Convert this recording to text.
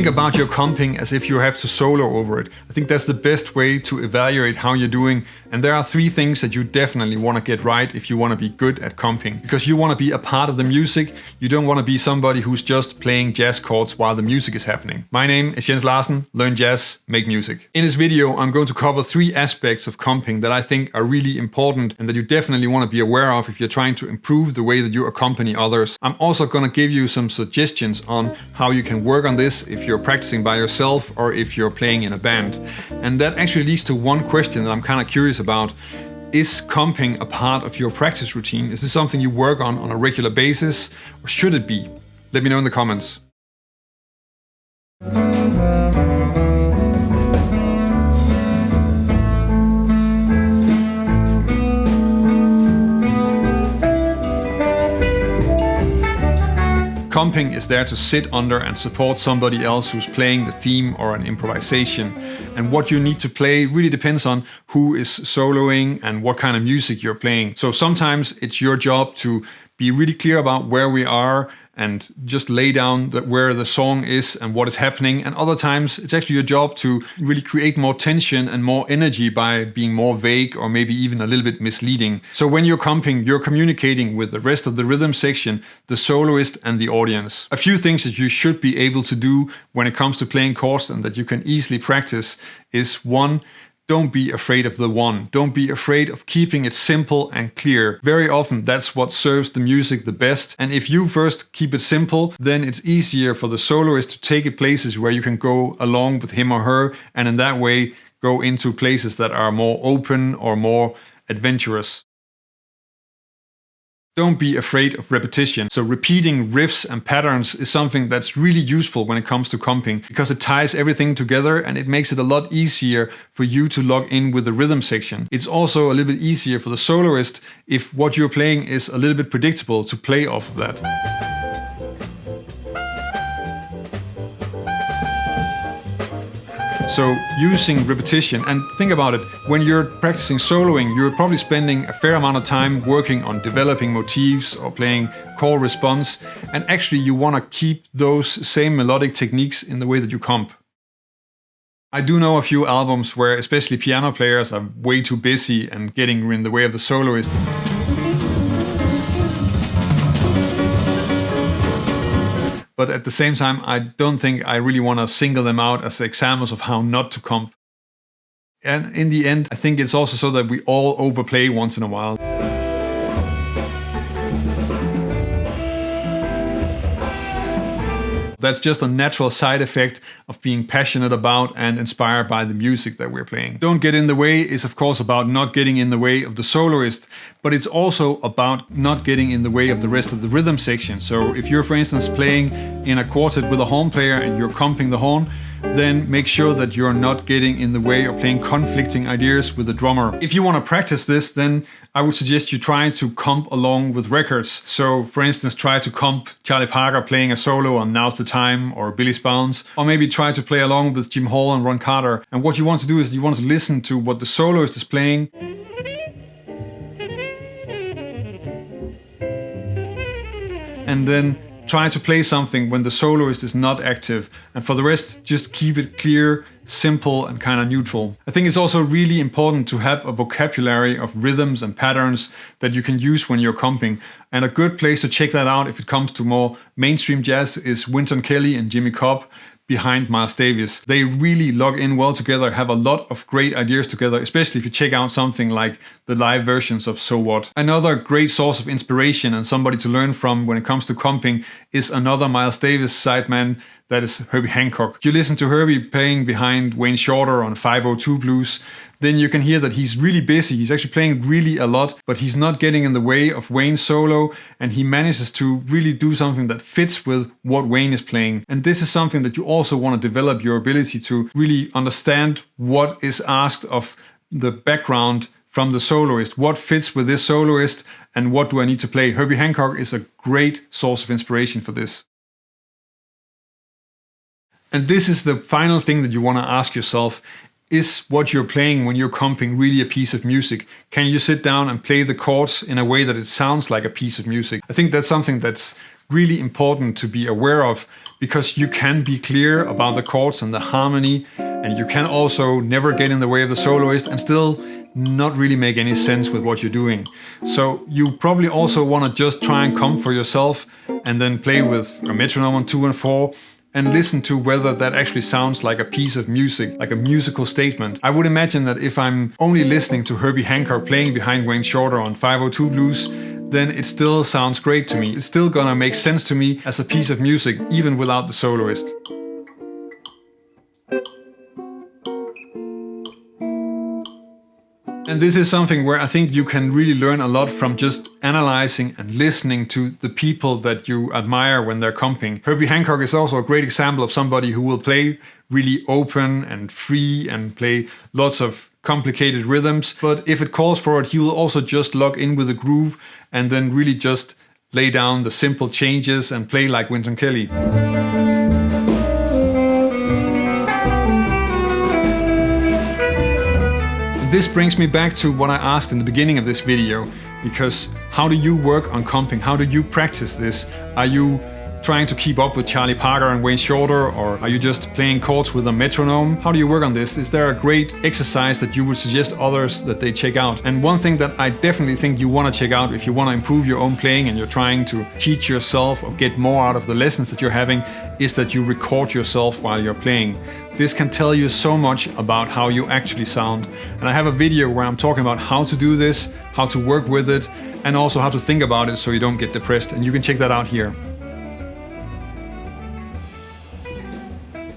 think about your comping as if you have to solo over it. I think that's the best way to evaluate how you're doing. And there are 3 things that you definitely want to get right if you want to be good at comping. Because you want to be a part of the music. You don't want to be somebody who's just playing jazz chords while the music is happening. My name is Jens Larsen. Learn jazz, make music. In this video, I'm going to cover 3 aspects of comping that I think are really important and that you definitely want to be aware of if you're trying to improve the way that you accompany others. I'm also going to give you some suggestions on how you can work on this if you're practicing by yourself or if you're playing in a band. And that actually leads to one question that I'm kind of curious about. Is comping a part of your practice routine? Is this something you work on a regular basis, or should it be? Let me know in the comments. Comping is there to sit under and support somebody else who's playing the theme or an improvisation. And what you need to play really depends on who is soloing and what kind of music you're playing. So sometimes it's your job to be really clear about where we are and just lay down where the song is and what is happening. And other times it's actually your job to really create more tension and more energy by being more vague or maybe even a little bit misleading. So when you're comping, you're communicating with the rest of the rhythm section, the soloist and the audience. A few things that you should be able to do when it comes to playing chords and that you can easily practice is 1, don't be afraid of the one. Don't be afraid of keeping it simple and clear. Very often that's what serves the music the best. And if you first keep it simple, then it's easier for the soloist to take it places where you can go along with him or her, and in that way go into places that are more open or more adventurous. Don't be afraid of repetition. So repeating riffs and patterns is something that's really useful when it comes to comping because it ties everything together and it makes it a lot easier for you to log in with the rhythm section. It's also a little bit easier for the soloist if what you're playing is a little bit predictable to play off of that. So using repetition, and think about it, when you're practicing soloing, you're probably spending a fair amount of time working on developing motifs or playing chord response, and actually you want to keep those same melodic techniques in the way that you comp. I do know a few albums where especially piano players are way too busy and getting in the way of the soloist. But at the same time, I don't think I really want to single them out as examples of how not to comp. And in the end, I think it's also so that we all overplay once in a while. That's just a natural side effect of being passionate about and inspired by the music that we're playing. Don't get in the way is of course about not getting in the way of the soloist, but it's also about not getting in the way of the rest of the rhythm section. So if you're, for instance, playing in a quartet with a horn player and you're comping the horn, then make sure that you're not getting in the way or playing conflicting ideas with the drummer. If you want to practice this, then I would suggest you try to comp along with records. So for instance, try to comp Charlie Parker playing a solo on Now's the Time or Billy's Bounce, or maybe try to play along with Jim Hall and Ron Carter. And what you want to do is you want to listen to what the soloist is playing. And then try to play something when the soloist is not active, and for the rest, just keep it clear, simple, and kind of neutral. I think it's also really important to have a vocabulary of rhythms and patterns that you can use when you're comping. And a good place to check that out if it comes to more mainstream jazz is Wynton Kelly and Jimmy Cobb behind Miles Davis. They really log in well together, have a lot of great ideas together, especially if you check out something like the live versions of So What. Another great source of inspiration and somebody to learn from when it comes to comping is another Miles Davis sideman, that is Herbie Hancock. If you listen to Herbie playing behind Wayne Shorter on 502 Blues, then you can hear that he's really busy. He's actually playing really a lot, but he's not getting in the way of Wayne's solo, and he manages to really do something that fits with what Wayne is playing. And this is something that you also want to develop your ability to really understand what is asked of the background from the soloist, what fits with this soloist, and what do I need to play. Herbie Hancock is a great source of inspiration for this. And this is the final thing that you want to ask yourself. Is what you're playing when you're comping really a piece of music? Can you sit down and play the chords in a way that it sounds like a piece of music? I think that's something that's really important to be aware of, because you can be clear about the chords and the harmony, and you can also never get in the way of the soloist and still not really make any sense with what you're doing. So you probably also want to just try and come for yourself and then play with a metronome on 2 and 4 and listen to whether that actually sounds like a piece of music, like a musical statement. I would imagine that if I'm only listening to Herbie Hancock playing behind Wayne Shorter on 502 Blues, then it still sounds great to me. It's still gonna make sense to me as a piece of music, even without the soloist. And this is something where I think you can really learn a lot from just analyzing and listening to the people that you admire when they're comping. Herbie Hancock is also a great example of somebody who will play really open and free and play lots of complicated rhythms. But if it calls for it, he will also just log in with a groove and then really just lay down the simple changes and play like Wynton Kelly. This brings me back to what I asked in the beginning of this video, because how do you work on comping? How do you practice this? Are you trying to keep up with Charlie Parker and Wayne Shorter, or are you just playing chords with a metronome? How do you work on this? Is there a great exercise that you would suggest others that they check out? And one thing that I definitely think you want to check out if you want to improve your own playing and you're trying to teach yourself or get more out of the lessons that you're having, is that you record yourself while you're playing. This can tell you so much about how you actually sound. And I have a video where I'm talking about how to do this, how to work with it, and also how to think about it so you don't get depressed. And you can check that out here.